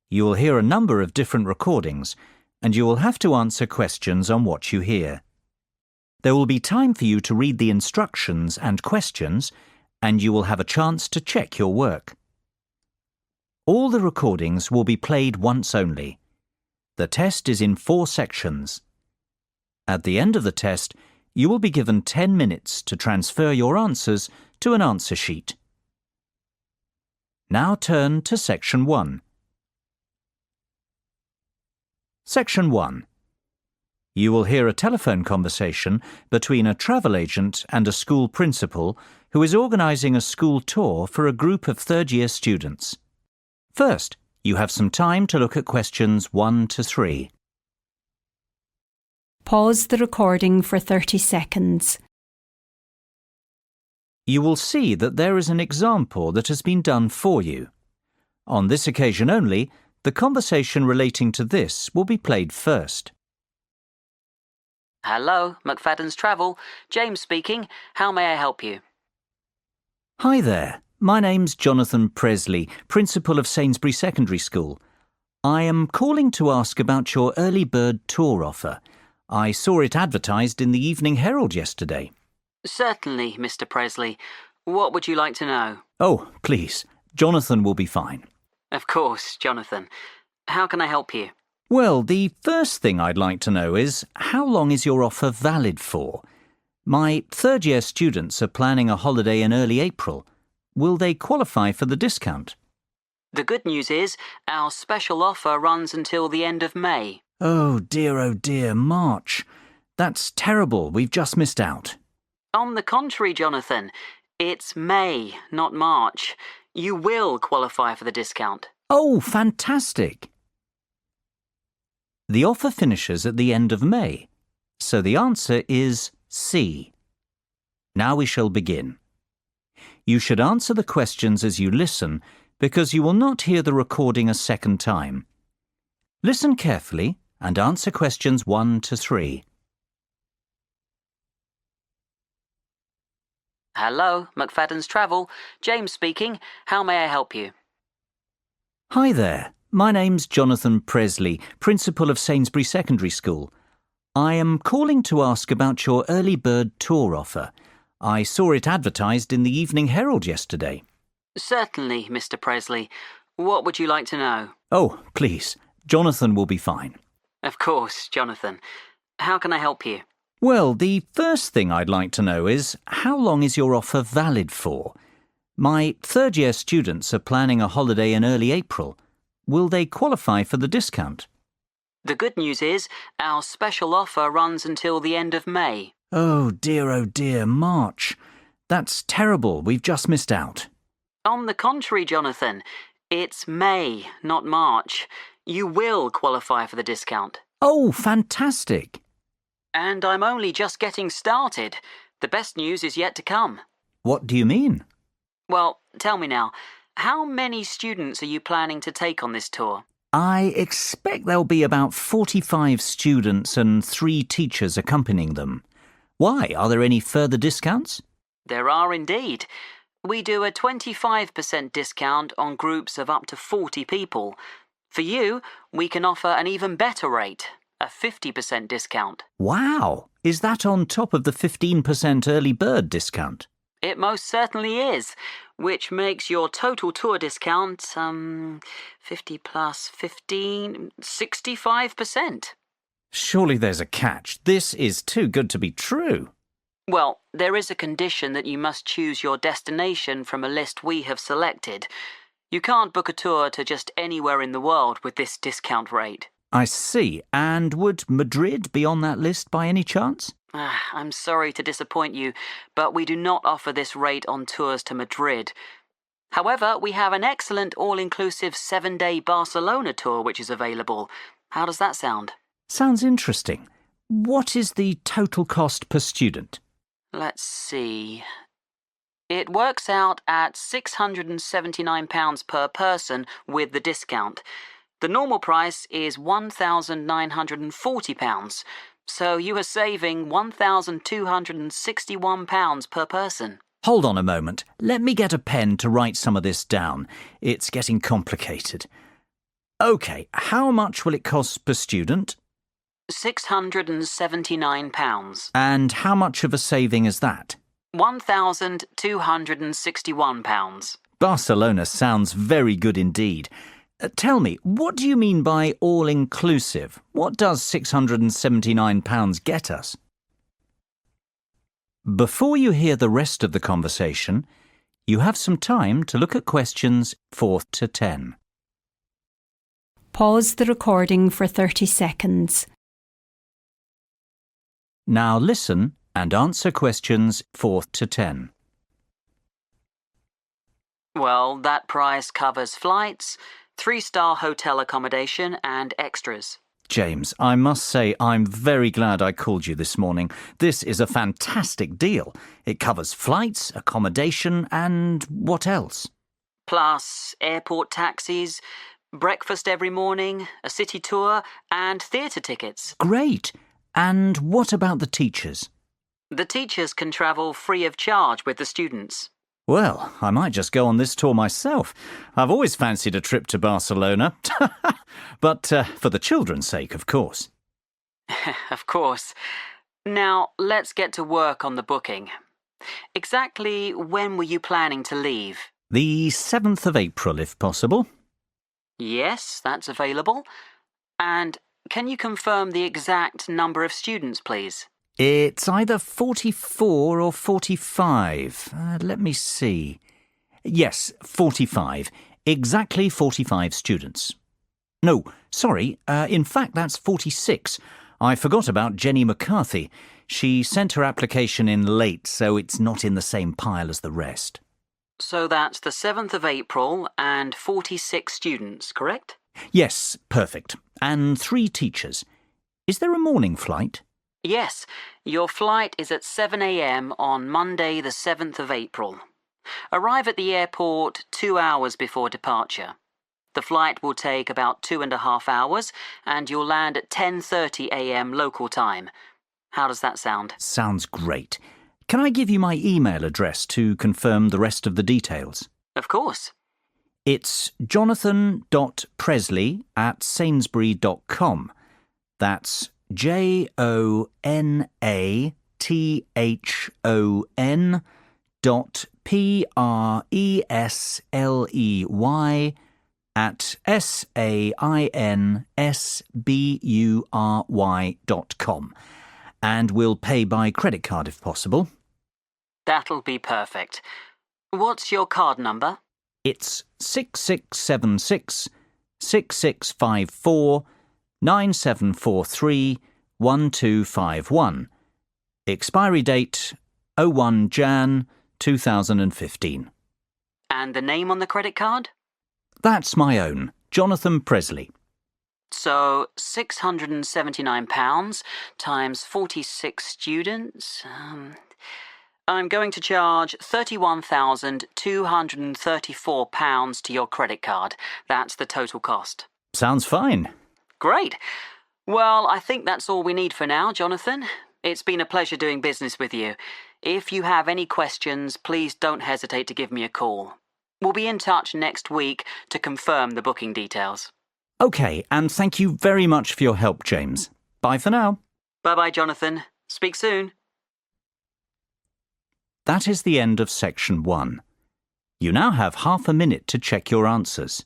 You will hear a number of different recordings, and you will have to answer questions on what you hear. There will be time for you to read the instructions and questions, and you will have a chance to check your work. All the recordings will be played once only. The test is in 4 sections. At the end of the test, you will be given 10 minutes to transfer your answers to an answer sheet. Now turn to Section 1. Section 1. You will hear a telephone conversation between a travel agent and a school principal who is organising a school tour for a group of third-year students. First, you have some time to look at questions 1 to 3. Pause the recording for 30 seconds. You will see that there is an example that has been done for you. On this occasion only, the conversation relating to this will be played first. Hello, McFadden's Travel. James speaking. How may I help you? Hi there. My name's Jonathan Presley, Principal of Sainsbury Secondary School. I am calling to ask about your early bird tour offer. I saw it advertised in the Evening Herald yesterday. Certainly, Mr. Presley. What would you like to know? Oh, please. Jonathan will be fine. Of course, Jonathan. How can I help you? Well, the first thing I'd like to know is, how long is your offer valid for? My third-year students are planning a holiday in early April. Will they qualify for the discount? The good news is, our special offer runs until the end of May. Oh dear, March. That's terrible. We've just missed out. On the contrary, Jonathan, it's May, not March. You will qualify for the discount. Oh, fantastic. The offer finishes at the end of May, so the answer is C. Now we shall begin. You should answer the questions as you listen, because you will not hear the recording a second time. Listen carefully and answer questions 1 to 3. Hello, McFadden's Travel. James speaking. How may I help you? Hi there. My name's Jonathan Presley, Principal of Sainsbury Secondary School. I am calling to ask about your early bird tour offer. I saw it advertised in the Evening Herald yesterday. Certainly, Mr. Presley. What would you like to know? Oh, please. Jonathan will be fine. Of course, Jonathan. How can I help you? Well, the first thing I'd like to know is, how long is your offer valid for? My third-year students are planning a holiday in early April. Will they qualify for the discount? The good news is, our special offer runs until the end of May. Oh dear, March. That's terrible. We've just missed out. On the contrary, Jonathan, it's May, not March. You will qualify for the discount. Oh, fantastic. And I'm only just getting started. The best news is yet to come. What do you mean? Well, tell me now, how many students are you planning to take on this tour? I expect there'll be about 45 students and 3 teachers accompanying them. Why? Are there any further discounts? There are indeed. We do a 25% discount on groups of up to 40 people. For you, we can offer an even better rate, a 50% discount. Wow! Is that on top of the 15% early bird discount? It most certainly is, which makes your total tour discount, 50 plus 15, 65%. Surely there's a catch. This is too good to be true. Well, there is a condition that you must choose your destination from a list we have selected. You can't book a tour to just anywhere in the world with this discount rate. I see. And would Madrid be on that list by any chance? I'm sorry to disappoint you, but we do not offer this rate on tours to Madrid. However, we have an excellent all-inclusive 7-day Barcelona tour which is available. How does that sound? Sounds interesting. What is the total cost per student? Let's see. It works out at £679 per person with the discount. The normal price is £1,940, so you are saving £1,261 per person. Hold on a moment. Let me get a pen to write some of this down. It's getting complicated. OK, how much will it cost per student? £679. And how much of a saving is that? £1,261. Barcelona sounds very good indeed. Tell me, what do you mean by all-inclusive? What does £679 get us? Before you hear the rest of the conversation, you have some time to look at questions 4 to 10. Pause the recording for 30 seconds. Now listen and answer questions 4 to 10. Well, that price covers flights, 3-star hotel accommodation and extras. James, I must say I'm very glad I called you this morning. This is a fantastic deal. It covers flights, accommodation and what else? Plus airport taxis, breakfast every morning, a city tour and theatre tickets. Great! And what about the teachers? The teachers can travel free of charge with the students. Well, I might just go on this tour myself. I've always fancied a trip to Barcelona. But for the children's sake, of course. Of course. Now, let's get to work on the booking. Exactly when were you planning to leave? The 7th of April, if possible. Yes, that's available. And can you confirm the exact number of students, please? It's either 44 or 45. Let me see. Yes, 45. Exactly 45 students. No, sorry. In fact, that's 46. I forgot about Jenny McCarthy. She sent her application in late, so it's not in the same pile as the rest. So that's the 7th of April and 46 students, correct? Yes, perfect. And 3 teachers. Is there a morning flight? Yes, your flight is at 7 a.m. on Monday the 7th of April. Arrive at the airport 2 hours before departure. The flight will take about 2.5 hours and you'll land at 10:30 a.m. local time. How does that sound? Sounds great. Can I give you my email address to confirm the rest of the details? Of course. It's jonathan.presley@sainsbury.com. That's JONATHAN.PRESLEY@SAINSBURY.com. And we'll pay by credit card if possible. That'll be perfect. What's your card number? It's 6676 6654 9743 1251. Expiry date 01 Jan 2015. And the name on the credit card? That's my own, Jonathan Presley. So £679 times 46 students. I'm going to charge £31,234 to your credit card. That's the total cost. Sounds fine. Great. Well, I think that's all we need for now, Jonathan. It's been a pleasure doing business with you. If you have any questions, please don't hesitate to give me a call. We'll be in touch next week to confirm the booking details. OK, and thank you very much for your help, James. Bye for now. Bye-bye, Jonathan. Speak soon. That is the end of section 1. You now have half a minute to check your answers.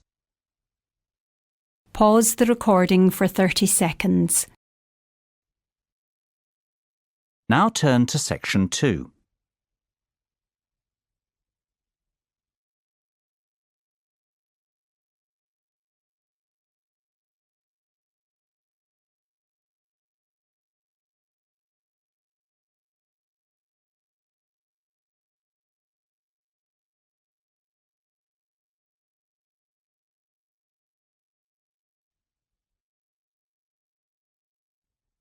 Pause the recording for 30 seconds. Now turn to section 2.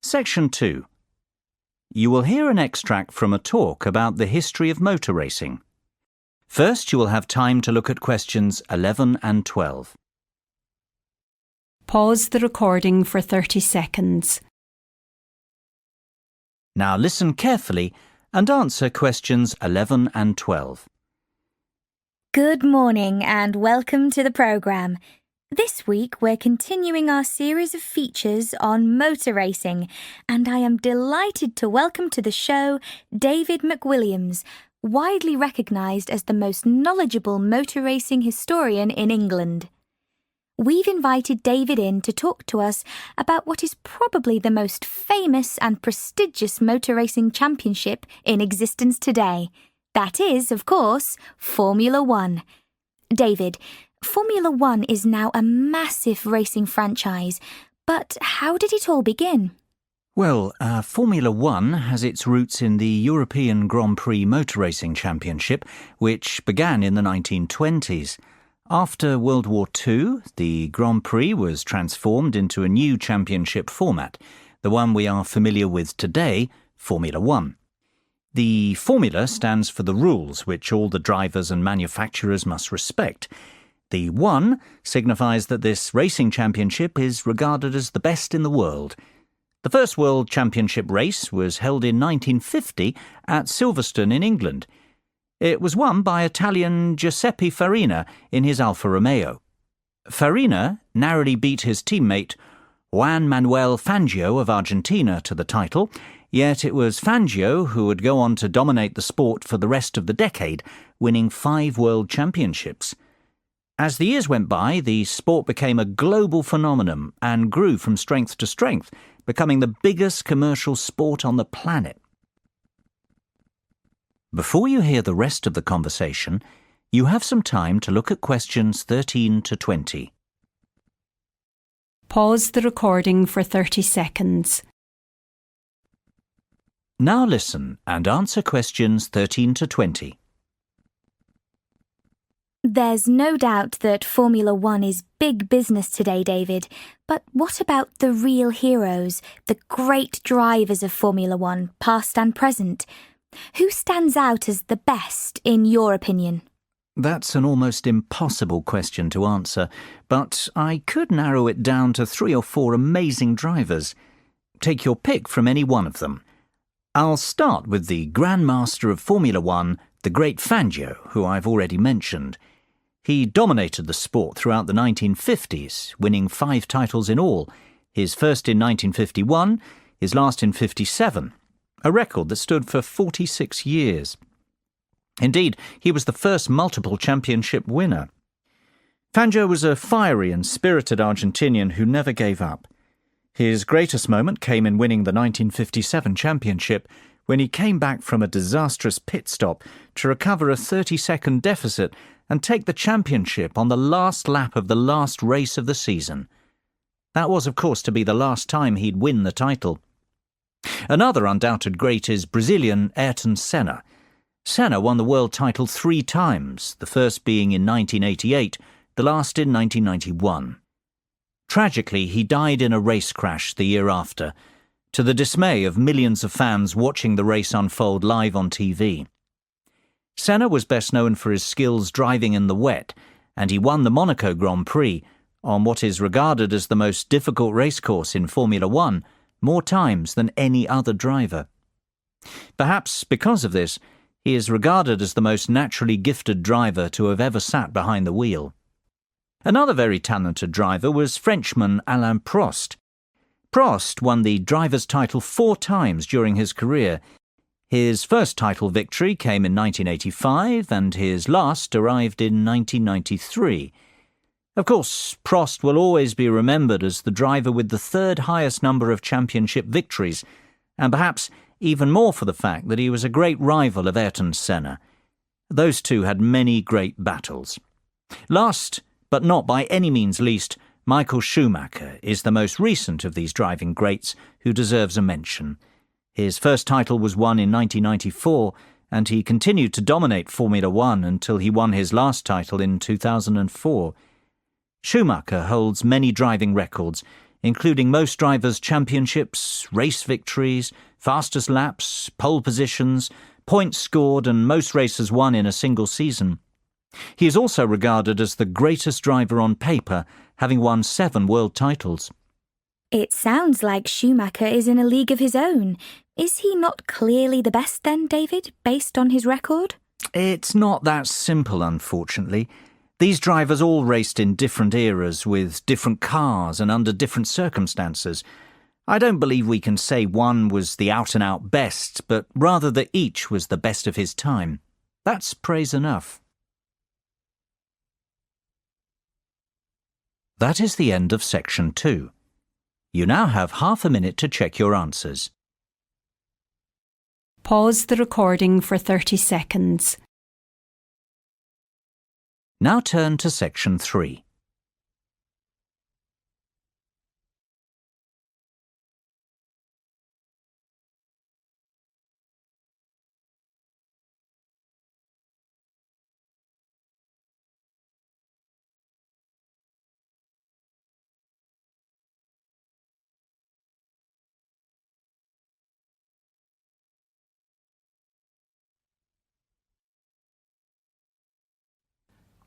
Section 2. You will hear an extract from a talk about the history of motor racing. First, you will have time to look at questions 11 and 12. Pause the recording for 30 seconds. Now listen carefully and answer questions 11 and 12. Good morning and welcome to the programme. This week we're continuing our series of features on motor racing, and I am delighted to welcome to the show David McWilliams, widely recognised as the most knowledgeable motor racing historian in England. We've invited David in to talk to us about what is probably the most famous and prestigious motor racing championship in existence today. That is, of course, Formula One. David, Formula One is now a massive racing franchise, but how did it all begin? Well, Formula One has its roots in the European Grand Prix Motor Racing Championship, which began in the 1920s. After World War II, the Grand Prix was transformed into a new championship format, the one we are familiar with today, Formula One. The formula stands for the rules which all the drivers and manufacturers must respect. The one signifies that this racing championship is regarded as the best in the world. The first World Championship race was held in 1950 at Silverstone in England. It was won by Italian Giuseppe Farina in his Alfa Romeo. Farina narrowly beat his teammate Juan Manuel Fangio of Argentina to the title, yet it was Fangio who would go on to dominate the sport for the rest of the decade, winning 5 world championships. As the years went by, the sport became a global phenomenon and grew from strength to strength, becoming the biggest commercial sport on the planet. Before you hear the rest of the conversation, you have some time to look at questions 13 to 20. Pause the recording for 30 seconds. Now listen and answer questions 13 to 20. There's no doubt that Formula One is big business today, David, but what about the real heroes, the great drivers of Formula One, past and present? Who stands out as the best, in your opinion? That's an almost impossible question to answer, but I could narrow it down to 3 or 4 amazing drivers. Take your pick from any one of them. I'll start with the Grand Master of Formula One, the great Fangio, who I've already mentioned. He dominated the sport throughout the 1950s, winning 5 titles in all, his first in 1951, his last in 57, a record that stood for 46 years. Indeed, he was the first multiple championship winner. Fangio was a fiery and spirited Argentinian who never gave up. His greatest moment came in winning the 1957 championship, when he came back from a disastrous pit stop to recover a 30-second deficit and take the championship on the last lap of the last race of the season. That was, of course, to be the last time he'd win the title. Another undoubted great is Brazilian Ayrton Senna. Senna won the world title 3 times, the first being in 1988, the last in 1991. Tragically, he died in a race crash the year after, to the dismay of millions of fans watching the race unfold live on TV. Senna was best known for his skills driving in the wet, and he won the Monaco Grand Prix, on what is regarded as the most difficult racecourse in Formula One, more times than any other driver. Perhaps because of this, he is regarded as the most naturally gifted driver to have ever sat behind the wheel. Another very talented driver was Frenchman Alain Prost. Prost won the driver's title 4 times during his career. His first title victory came in 1985 and his last arrived in 1993. Of course, Prost will always be remembered as the driver with the 3rd highest number of championship victories, and perhaps even more for the fact that he was a great rival of Ayrton Senna. Those two had many great battles. Last, but not by any means least, Michael Schumacher is the most recent of these driving greats who deserves a mention. His first title was won in 1994, and he continued to dominate Formula One until he won his last title in 2004. Schumacher holds many driving records, including most drivers' championships, race victories, fastest laps, pole positions, points scored, and most races won in a single season. He is also regarded as the greatest driver on paper, having won 7 world titles. It sounds like Schumacher is in a league of his own. Is he not clearly the best then, David, based on his record? It's not that simple, unfortunately. These drivers all raced in different eras with different cars and under different circumstances. I don't believe we can say one was the out-and-out best, but rather that each was the best of his time. That's praise enough. That is the end of section 2. You now have half a minute to check your answers. Pause the recording for 30 seconds. Now turn to section 3.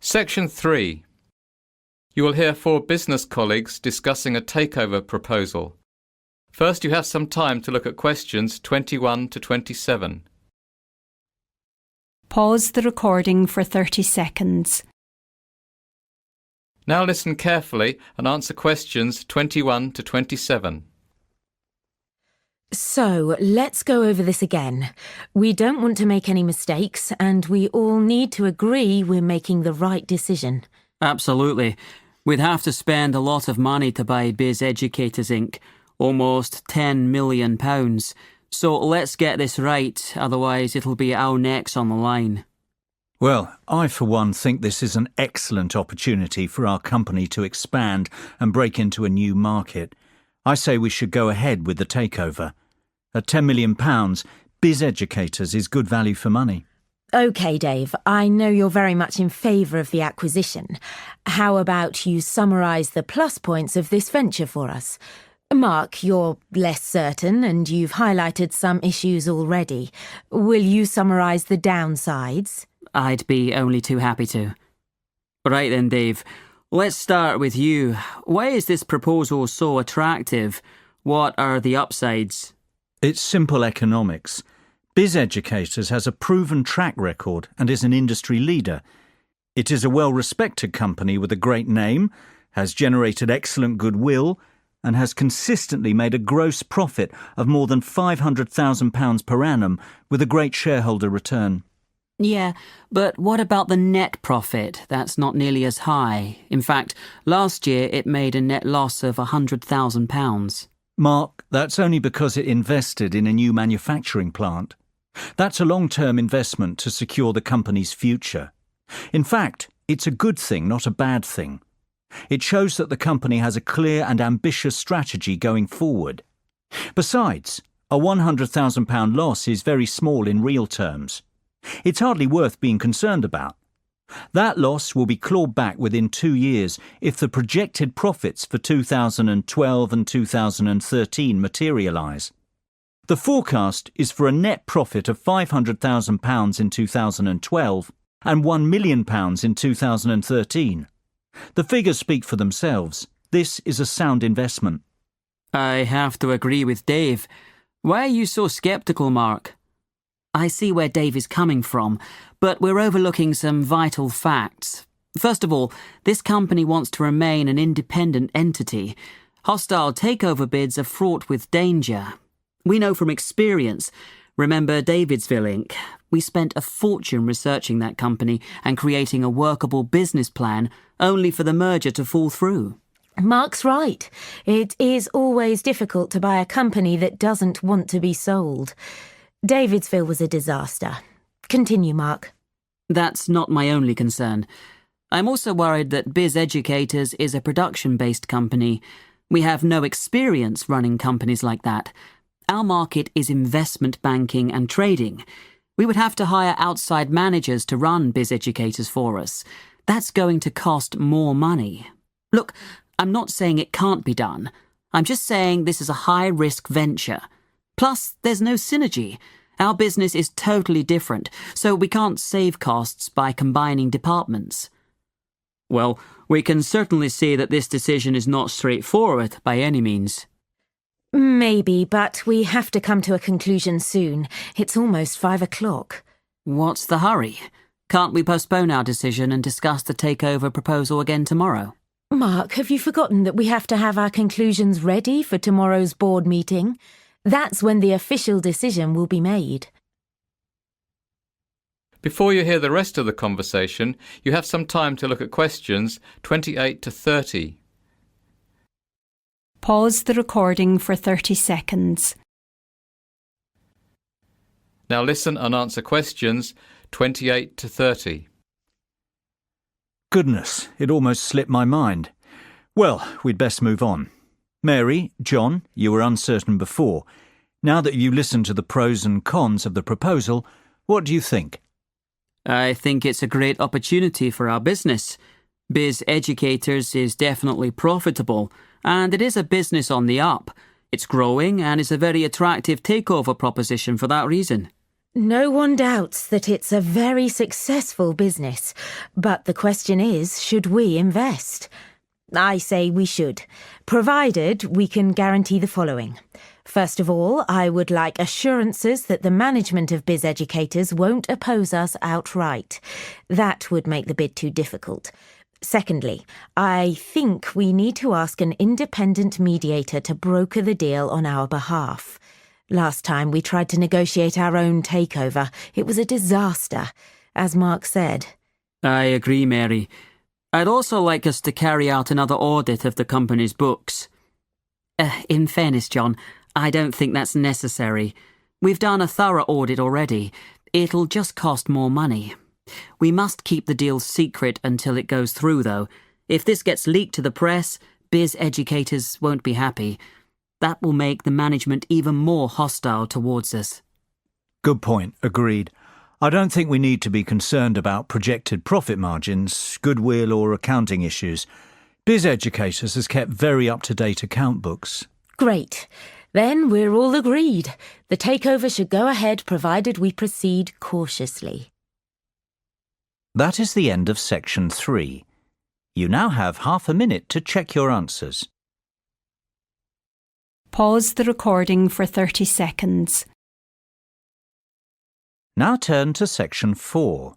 Section 3. You will hear 4 business colleagues discussing a takeover proposal. First, you have some time to look at questions 21 to 27. Pause the recording for 30 seconds. Now listen carefully and answer questions 21 to 27. So, let's go over this again. We don't want to make any mistakes, and we all need to agree we're making the right decision. Absolutely. We'd have to spend a lot of money to buy Biz Educators Inc., almost £10 million. So let's get this right, otherwise it'll be our necks on the line. Well, I for one think this is an excellent opportunity for our company to expand and break into a new market. I say we should go ahead with the takeover. At £10 million, Biz Educators is good value for money. OK, Dave, I know you're very much in favour of the acquisition. How about you summarise the plus points of this venture for us? Mark, you're less certain and you've highlighted some issues already. Will you summarise the downsides? I'd be only too happy to. Right then, Dave. Let's start with you. Why is this proposal so attractive? What are the upsides? It's simple economics. Biz Educators has a proven track record and is an industry leader. It is a well-respected company with a great name, has generated excellent goodwill, and has consistently made a gross profit of more than £500,000 per annum with a great shareholder return. Yeah, but what about the net profit? That's not nearly as high. In fact, last year it made a net loss of £100,000. Mark, that's only because it invested in a new manufacturing plant. That's a long-term investment to secure the company's future. In fact, it's a good thing, not a bad thing. It shows that the company has a clear and ambitious strategy going forward. Besides, a £100,000 loss is very small in real terms. It's hardly worth being concerned about. That loss will be clawed back within 2 years if the projected profits for 2012 and 2013 materialise. The forecast is for a net profit of £500,000 in 2012 and £1 million in 2013. The figures speak for themselves. This is a sound investment. I have to agree with Dave. Why are you so sceptical, Mark? I see where Dave is coming from, but we're overlooking some vital facts. First of all, this company wants to remain an independent entity. Hostile takeover bids are fraught with danger. We know from experience. Remember Davidsville Inc.? We spent a fortune researching that company and creating a workable business plan, only for the merger to fall through. Mark's right. It is always difficult to buy a company that doesn't want to be sold. Davidsville was a disaster. Continue, Mark. That's not my only concern. I'm also worried that Biz Educators is a production-based company. We have no experience running companies like that. Our market is investment banking and trading. We would have to hire outside managers to run Biz Educators for us. That's going to cost more money. Look, I'm not saying it can't be done. I'm just saying this is a high-risk venture. Plus, there's no synergy. Our business is totally different, so we can't save costs by combining departments. Well, we can certainly see that this decision is not straightforward by any means. Maybe, but we have to come to a conclusion soon. It's almost 5 o'clock. What's the hurry? Can't we postpone our decision and discuss the takeover proposal again tomorrow? Mark, have you forgotten that we have to have our conclusions ready for tomorrow's board meeting? That's when the official decision will be made. Before you hear the rest of the conversation, you have some time to look at questions 28 to 30. Pause the recording for 30 seconds. Now listen and answer questions 28 to 30. Goodness, it almost slipped my mind. Well, we'd best move on. Mary, John, you were uncertain before. Now that you listened to the pros and cons of the proposal, what do you think? I think it's a great opportunity for our business. Biz Educators is definitely profitable, and it is a business on the up. It's growing and is a very attractive takeover proposition for that reason. No one doubts that it's a very successful business, but the question is, should we invest? I say we should, provided we can guarantee the following. First of all, I would like assurances that the management of Biz Educators won't oppose us outright. That would make the bid too difficult. Secondly, I think we need to ask an independent mediator to broker the deal on our behalf. Last time we tried to negotiate our own takeover. It was a disaster, as Mark said. I agree, Mary. I'd also like us to carry out another audit of the company's books. In fairness, John, I don't think that's necessary. We've done a thorough audit already. It'll just cost more money. We must keep the deal secret until it goes through, though. If this gets leaked to the press, Biz Educators won't be happy. That will make the management even more hostile towards us. Good point, agreed. I don't think we need to be concerned about projected profit margins, goodwill or accounting issues. Biz Educators has kept very up-to-date account books. Great. Then we're all agreed. The takeover should go ahead provided we proceed cautiously. That is the end of section 3. You now have half a minute to check your answers. Pause the recording for 30 seconds. Now turn to section 4.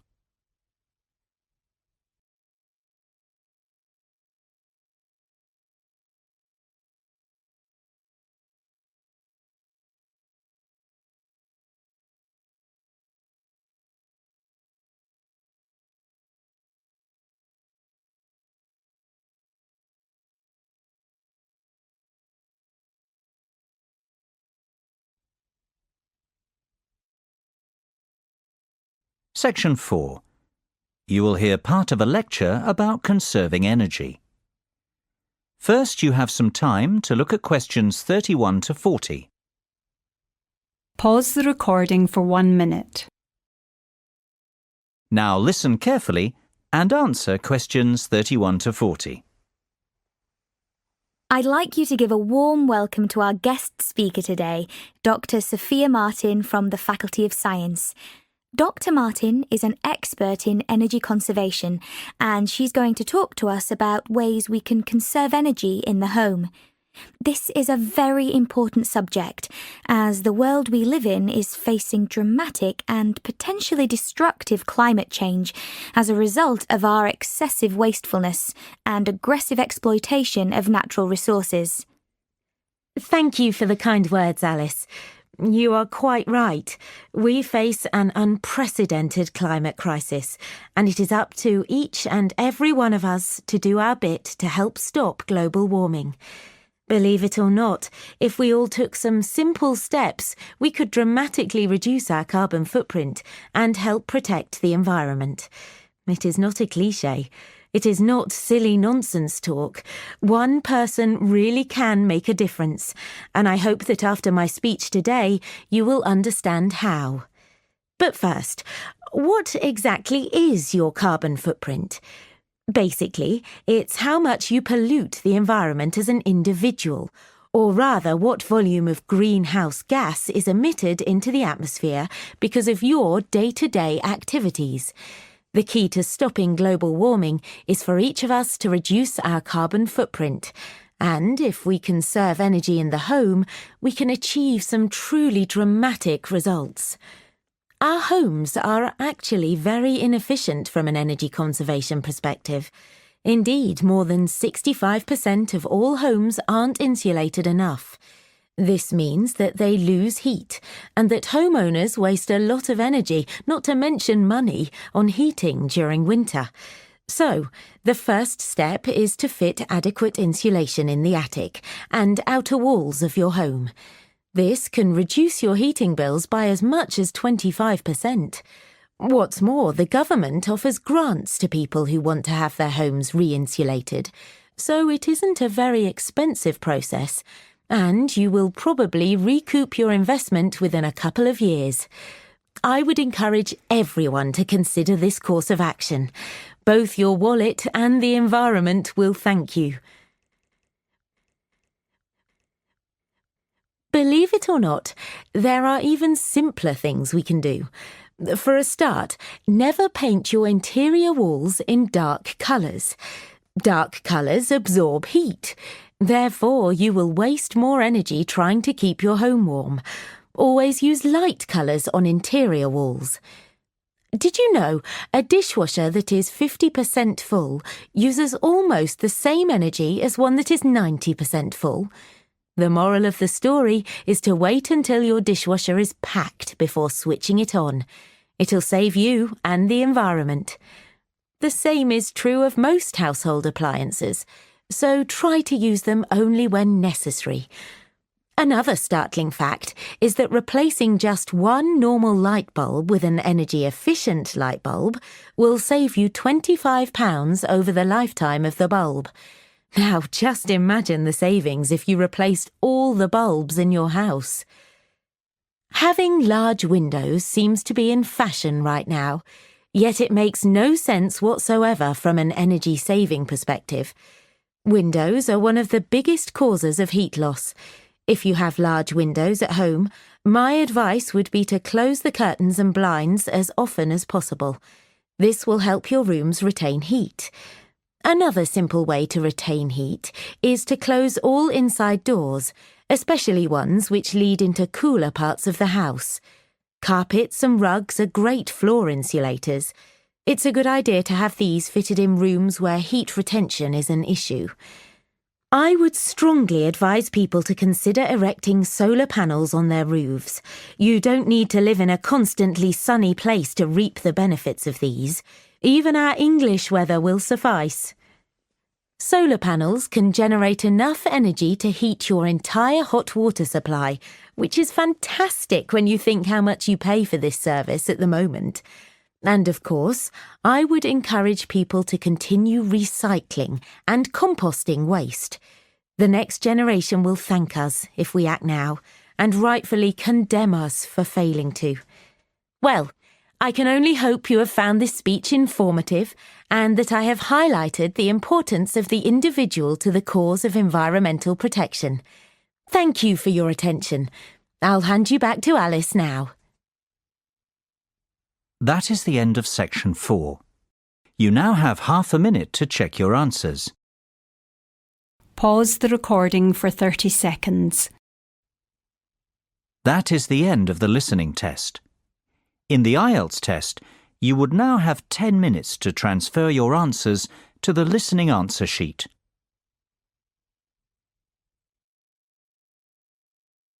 Section 4. You will hear part of a lecture about conserving energy. First, you have some time to look at questions 31 to 40. Pause the recording for 1 minute. Now listen carefully and answer questions 31 to 40. I'd like you to give a warm welcome to our guest speaker today, Dr. Sophia Martin from the Faculty of Science. Dr. Martin is an expert in energy conservation, and she's going to talk to us about ways we can conserve energy in the home. This is a very important subject, as the world we live in is facing dramatic and potentially destructive climate change as a result of our excessive wastefulness and aggressive exploitation of natural resources. Thank you for the kind words, Alice. You are quite right. We face an unprecedented climate crisis, and it is up to each and every one of us to do our bit to help stop global warming. Believe it or not, if we all took some simple steps, we could dramatically reduce our carbon footprint and help protect the environment. It is not a cliché. It is not silly nonsense talk. One person really can make a difference, and I hope that after my speech today, you will understand how. But first, what exactly is your carbon footprint? Basically, it's how much you pollute the environment as an individual, or rather what volume of greenhouse gas is emitted into the atmosphere because of your day-to-day activities. The key to stopping global warming is for each of us to reduce our carbon footprint. And if we conserve energy in the home, we can achieve some truly dramatic results. Our homes are actually very inefficient from an energy conservation perspective. Indeed, more than 65% of all homes aren't insulated enough. This means that they lose heat and that homeowners waste a lot of energy, not to mention money, on heating during winter. So, the first step is to fit adequate insulation in the attic and outer walls of your home. This can reduce your heating bills by as much as 25%. What's more, the government offers grants to people who want to have their homes re-insulated, so it isn't a very expensive process, and you will probably recoup your investment within a couple of years. I would encourage everyone to consider this course of action. Both your wallet and the environment will thank you. Believe it or not, there are even simpler things we can do. For a start, never paint your interior walls in dark colours. Dark colours absorb heat. Therefore, you will waste more energy trying to keep your home warm. Always use light colours on interior walls. Did you know a dishwasher that is 50% full uses almost the same energy as one that is 90% full? The moral of the story is to wait until your dishwasher is packed before switching it on. It'll save you and the environment. The same is true of most household appliances, so try to use them only when necessary. Another startling fact is that replacing just one normal light bulb with an energy-efficient light bulb will save you £25 over the lifetime of the bulb. Now, just imagine the savings if you replaced all the bulbs in your house. Having large windows seems to be in fashion right now, yet it makes no sense whatsoever from an energy-saving perspective. Windows are one of the biggest causes of heat loss. If you have large windows at home, my advice would be to close the curtains and blinds as often as possible. This will help your rooms retain heat. Another simple way to retain heat is to close all inside doors, especially ones which lead into cooler parts of the house. Carpets and rugs are great floor insulators. It's a good idea to have these fitted in rooms where heat retention is an issue. I would strongly advise people to consider erecting solar panels on their roofs. You don't need to live in a constantly sunny place to reap the benefits of these. Even our English weather will suffice. Solar panels can generate enough energy to heat your entire hot water supply, which is fantastic when you think how much you pay for this service at the moment. And of course, I would encourage people to continue recycling and composting waste. The next generation will thank us if we act now, and rightfully condemn us for failing to. Well, I can only hope you have found this speech informative and that I have highlighted the importance of the individual to the cause of environmental protection. Thank you for your attention. I'll hand you back to Alice now. That is the end of section 4. You now have half a minute to check your answers. Pause the recording for 30 seconds. That is the end of the listening test. In the IELTS test, you would now have 10 minutes to transfer your answers to the listening answer sheet.